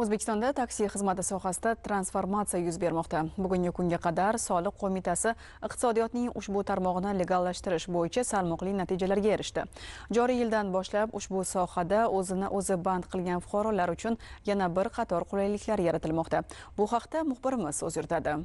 O'zbekistonda taksi xizmati sohasida transformatsiya yuz bermoqda. Bugungi kunga qadar Soliq qo'mitasi iqtisodiyotning ushbu tarmog'ini legallashtirish bo'yicha salmoqli natijalarga erishdi. Joriy yildan boshlab ushbu sohada o'zini o'zi band qilgan fuqarolar uchun yana bir qator qulayliklar yaratilmoqda. Bu haqda muxbirimiz so'z yuritadi.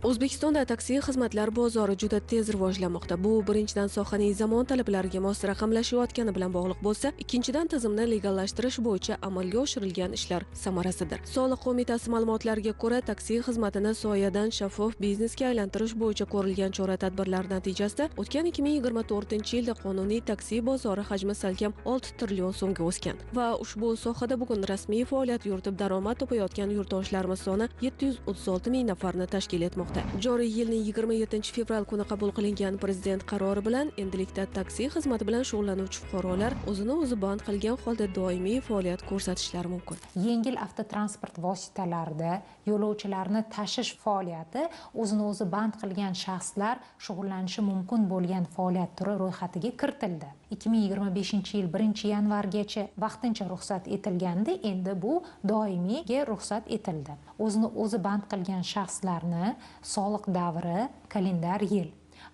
O'zbekistonda taksi xizmatlar bozori juda tez rivojlanmoqda. Bu birinchidan sohaning zamon talablariga mos raqamlashayotgani bilan bog'liq bo'lsa, ikkinchidan tizimni legallashtirish bo'yicha amalga oshirilgan ishlar samarasidir. Soliq qo'mitasi ma'lumotlariga ko'ra, taksi xizmatini soyadan shaffof biznesga aylantirish bo'yicha ko'rilgan chora-tadbirlar natijasida o'tgan 2024-yilda qonuniy taksi bozori hajmi salkam 6 trillion so'mga o'sgan va ushbu sohada bugun rasmiy faoliyat yuritib daromad topayotgan yurtdoshlarimiz soni 736 ming nafarni tashkil etmoqda. Joriy yilning 27 fevral kuni qabul qilingan prezident qarori bilan endilikda taksi xizmati bilan shug'ullanuvchi fuqarolar o'zini o'zi band qilgan holda doimiy faoliyat ko'rsatishlari mumkin. Yengil avtotransport vositalarida yo'lovchilarni tashish faoliyati o'zini o'zi band qilgan shaxslar shug'ullanishi mumkin bo'lgan faoliyat turi ro'yxatiga kiritildi. 2025-yil 1-yanvargacha vaqtincha ruxsat etilgandi, endi bu doimiyga ruxsat etildi. O'zini o'zi band qilgan shaxslarni soliq davri kalendar yil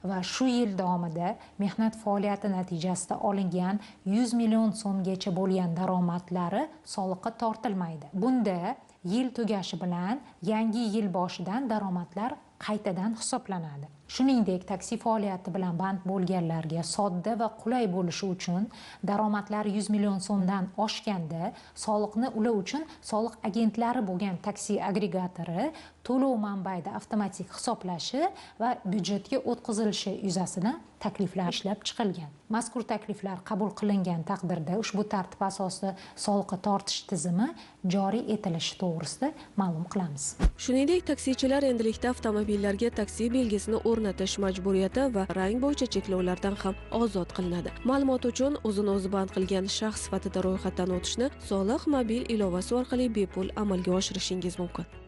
va shu yil davomida mehnat faoliyati natijasida olingan 100 million so'mgacha bo'lgan daromadlari soliqqa tortilmaydi. Bunda yil tugashi bilan yangi yil boshidan daromadlar qaytadan hisoblanadi. Shuningdek, taksi faoliyati bilan band bo'lganlarga sodda va qulay bo'lishi uchun daromadlari 100 million so'mdan oshganda soliqni ular uchun soliq agentlari bo'lgan taksi agregatori to'lov manbaida avtomatik hisoblashi va byudjetga o'tkazilishi yuzasidan takliflar ishlab chiqilgan. Mazkur takliflar qabul qilingan taqdirda ushbu tartib asosida soliqqa tortish tizimi joriy etilishi to'g'risida ma'lum qilamiz. Shuningdek, taksichilar endilikda avtomobillarga taksi belgisini o'rnatish majburiyati va rang bo'yicha cheklovlardan ham ozod qilinadi. Ma'lumot uchun o'zini o'zi band qilgan shaxs sifatida ro'yxatdan o'tishni soliq mobil ilovasi orqali bepul amalga oshirishingiz mumkin.